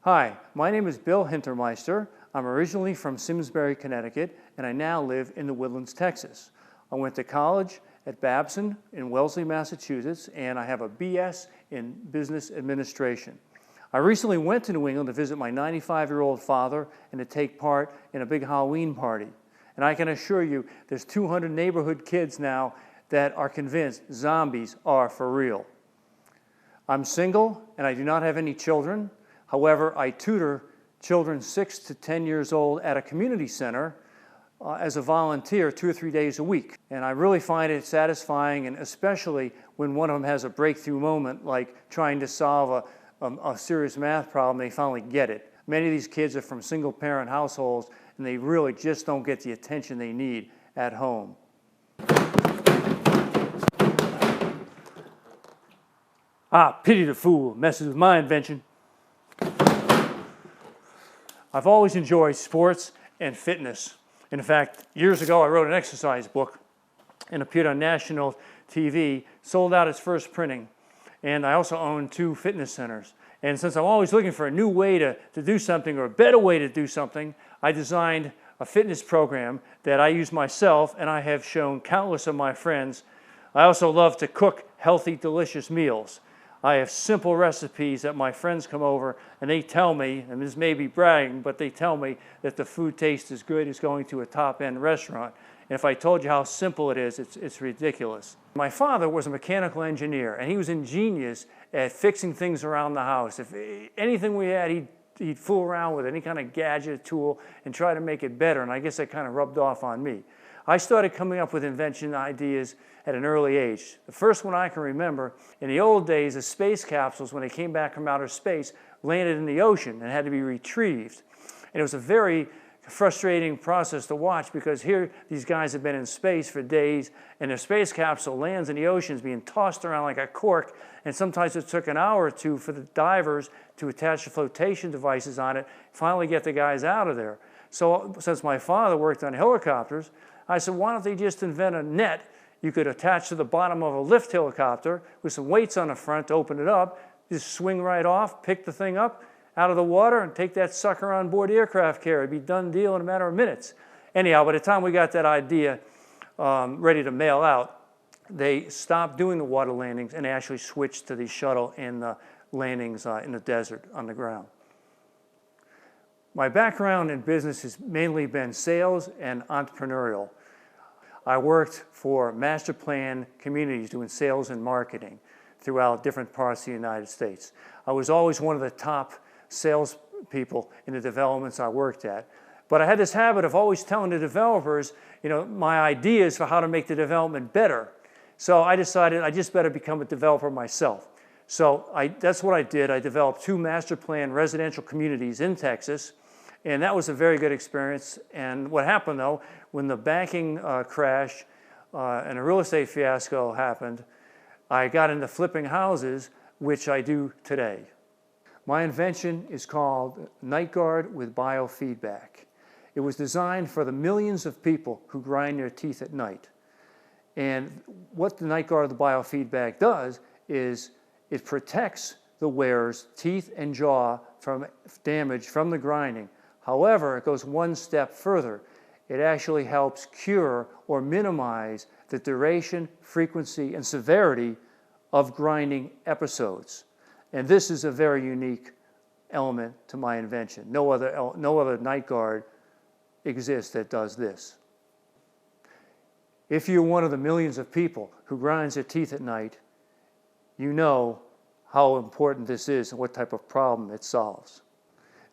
Hi, my name is Bill Hintermister. I'm originally from Simsbury, Connecticut, and I now live in the Woodlands, Texas. I went to college at Babson in Wellesley, Massachusetts, and I have a BS in Business Administration. I recently went to New England to visit my 95-year-old father and to take part in a big Halloween party. And I can assure you, there's 200 neighborhood kids now that are convinced zombies are for real. I'm single, and I do not have any children. However, I tutor children 6 to 10 years old at a community center as a volunteer 2 or 3 days a week. And I really find it satisfying, and especially when one of them has a breakthrough moment, like trying to solve a serious math problem, they finally get it. Many of these kids are from single-parent households, and they really just don't get the attention they need at home. Pity the fool messes with my invention. I've always enjoyed sports and fitness. In fact, years ago I wrote an exercise book and appeared on national TV, sold out its first printing. And I also own 2 fitness centers. And since I'm always looking for a new way to do something, or a better way to do something, I designed a fitness program that I use myself, and I have shown countless of my friends. I also love to cook healthy, delicious meals. I have simple recipes that my friends come over and they tell me, and this may be bragging, but they tell me that the food tastes as good as going to a top-end restaurant. And if I told you how simple it is, it's ridiculous. My father was a mechanical engineer, and he was ingenious at fixing things around the house. If anything we had, he'd fool around with any kind of gadget, tool, and try to make it better, and I guess that kind of rubbed off on me. I started coming up with invention ideas at an early age. The first one I can remember, in the old days, the space capsules, when they came back from outer space, landed in the ocean and had to be retrieved. And it was a very frustrating process to watch, because here these guys have been in space for days, and their space capsule lands in the ocean, is being tossed around like a cork, and sometimes it took an hour or two for the divers to attach the flotation devices on it, finally get the guys out of there. So since my father worked on helicopters, I said, why don't they just invent a net you could attach to the bottom of a lift helicopter with some weights on the front to open it up, just swing right off, pick the thing up out of the water, and take that sucker on board the aircraft carrier. It'd be a done deal in a matter of minutes. Anyhow, by the time we got that idea ready to mail out, they stopped doing the water landings and actually switched to the shuttle and the landings in the desert on the ground. My background in business has mainly been sales and entrepreneurial. I worked for master plan communities doing sales and marketing throughout different parts of the United States. I was always one of the top salespeople in the developments I worked at. But I had this habit of always telling the developers, my ideas for how to make the development better. So I decided I just better become a developer myself. So that's what I did. I developed 2 master plan residential communities in Texas, and that was a very good experience. And what happened, though, when the banking crash and a real estate fiasco happened, I got into flipping houses, which I do today. My invention is called Night Guard with Biofeedback. It was designed for the millions of people who grind their teeth at night. And what the Night Guard with Biofeedback does is it protects the wearer's teeth and jaw from damage from the grinding. However, it goes one step further. It actually helps cure or minimize the duration, frequency, and severity of grinding episodes. And this is a very unique element to my invention. No other night guard exists that does this. If you're one of the millions of people who grinds their teeth at night, you know how important this is and what type of problem it solves.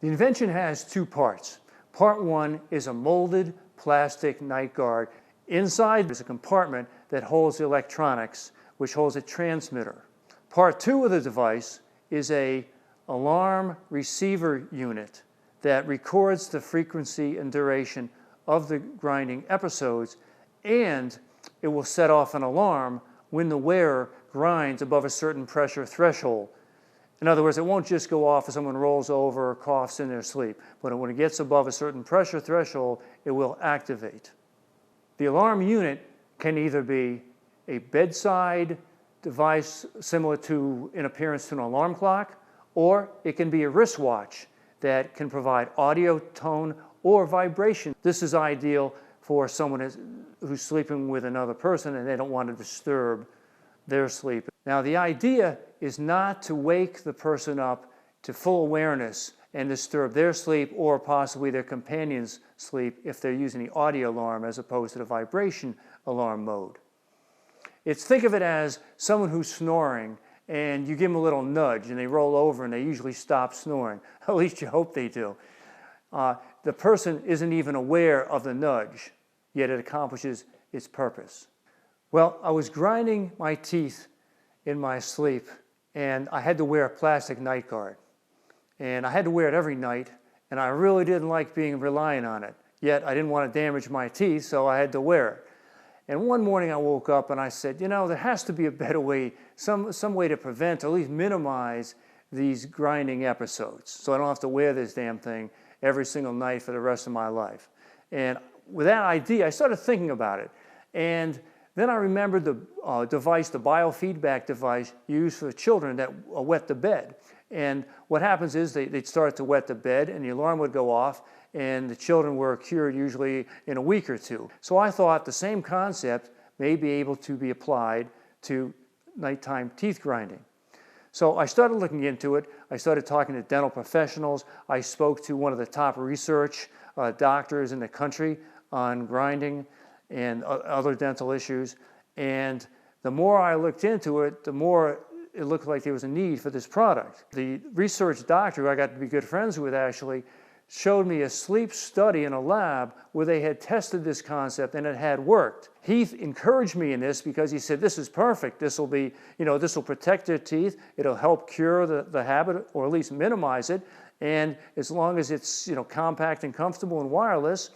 The invention has 2 parts. Part 1 is a molded plastic night guard. Inside is a compartment that holds the electronics, which holds a transmitter. Part 2 of the device is an alarm receiver unit that records the frequency and duration of the grinding episodes, and it will set off an alarm when the wearer grinds above a certain pressure threshold. In other words, it won't just go off if someone rolls over or coughs in their sleep, but when it gets above a certain pressure threshold, it will activate. The alarm unit can either be a bedside device similar to, in appearance, to an alarm clock, or it can be a wristwatch. that can provide audio, tone, or vibration. This is ideal for someone who's sleeping with another person and they don't want to disturb their sleep. Now, the idea is not to wake the person up to full awareness and disturb their sleep or possibly their companion's sleep if they're using the audio alarm as opposed to the vibration alarm mode. Think of it as someone who's snoring and you give them a little nudge and they roll over and they usually stop snoring. At least you hope they do. The person isn't even aware of the nudge, yet it accomplishes its purpose. Well, I was grinding my teeth in my sleep and I had to wear a plastic night guard. And I had to wear it every night, and I really didn't like being reliant on it. Yet I didn't want to damage my teeth, so I had to wear it. And one morning I woke up and I said, you know, there has to be a better way, some way to prevent, or at least minimize these grinding episodes, so I don't have to wear this damn thing every single night for the rest of my life. And with that idea, I started thinking about it. And then I remembered the device, the biofeedback device used for children that wet the bed. And what happens is they'd start to wet the bed and the alarm would go off and the children were cured usually in a week or two. So I thought the same concept may be able to be applied to nighttime teeth grinding. So I started looking into it. I started talking to dental professionals. I spoke to one of the top research doctors in the country on grinding and other dental issues. And the more I looked into it, the more it looked like there was a need for this product. The research doctor, who I got to be good friends with actually, showed me a sleep study in a lab where they had tested this concept and it had worked. He encouraged me in this because he said, this is perfect. This will be, this will protect your teeth. It'll help cure the habit or at least minimize it. And as long as it's, compact and comfortable and wireless,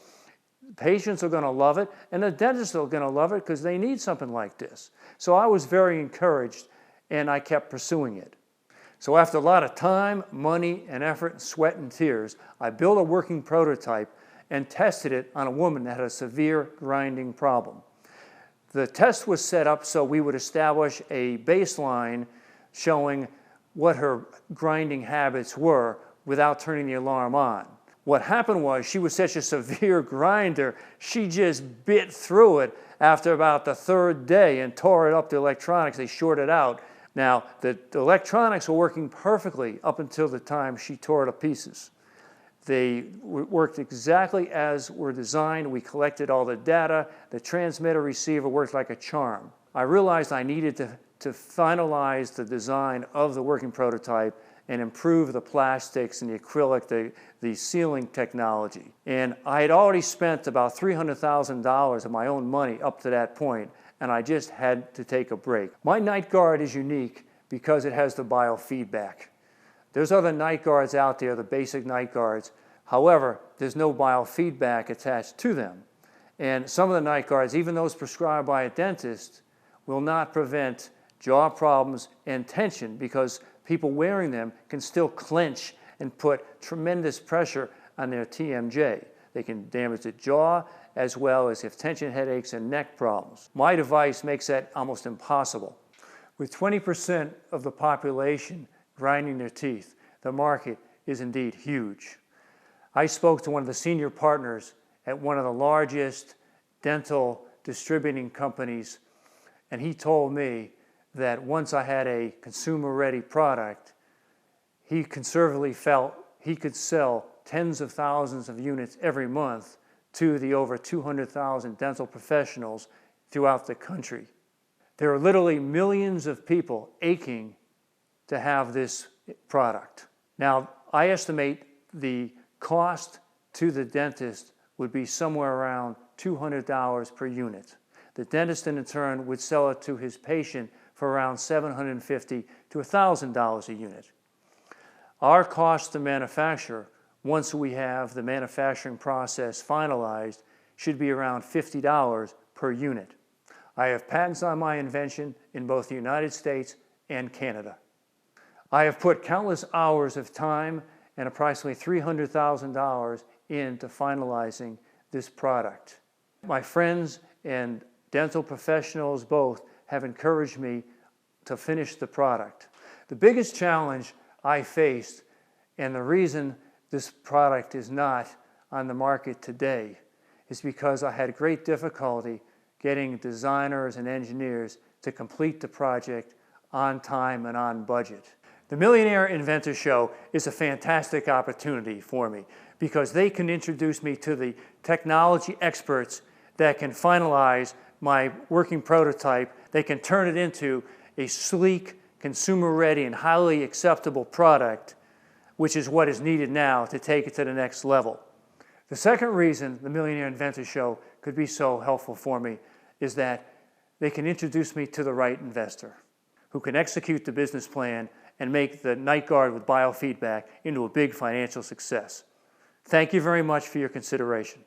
patients are going to love it and the dentists are going to love it because they need something like this. So I was very encouraged and I kept pursuing it. So after a lot of time, money, and effort, sweat, and tears, I built a working prototype and tested it on a woman that had a severe grinding problem. The test was set up so we would establish a baseline showing what her grinding habits were without turning the alarm on. What happened was she was such a severe grinder, she just bit through it after about the third day and tore it up the electronics. They shorted out. Now, the electronics were working perfectly up until the time she tore it to pieces. They worked exactly as were designed. We collected all the data. The transmitter receiver worked like a charm. I realized I needed to finalize the design of the working prototype and improve the plastics and the acrylic, the sealing technology. And I had already spent about $300,000 of my own money up to that point, and I just had to take a break. My night guard is unique because it has the biofeedback. There's other night guards out there, the basic night guards. However, there's no biofeedback attached to them. And some of the night guards, even those prescribed by a dentist, will not prevent jaw problems and tension because people wearing them can still clench and put tremendous pressure on their TMJ. They can damage the jaw as well as have tension headaches and neck problems. My device makes that almost impossible. With 20% of the population grinding their teeth, the market is indeed huge. I spoke to one of the senior partners at one of the largest dental distributing companies, and he told me that once I had a consumer-ready product, he conservatively felt he could sell tens of thousands of units every month to the over 200,000 dental professionals throughout the country. There are literally millions of people aching to have this product. Now, I estimate the cost to the dentist would be somewhere around $200 per unit. The dentist, in turn, would sell it to his patient for around $750 to $1,000 a unit. Our cost to manufacture, once we have the manufacturing process finalized, should be around $50 per unit. I have patents on my invention in both the United States and Canada. I have put countless hours of time and approximately $300,000 into finalizing this product. My friends and dental professionals both have encouraged me to finish the product. The biggest challenge I faced, and the reason this product is not on the market today is because I had great difficulty getting designers and engineers to complete the project on time and on budget. The Millionaire Inventor Show is a fantastic opportunity for me because they can introduce me to the technology experts that can finalize my working prototype. They can turn it into a sleek, consumer-ready, and highly acceptable product, which is what is needed now to take it to the next level. The second reason the Millionaire Inventor Show could be so helpful for me is that they can introduce me to the right investor who can execute the business plan and make the night guard with biofeedback into a big financial success. Thank you very much for your consideration.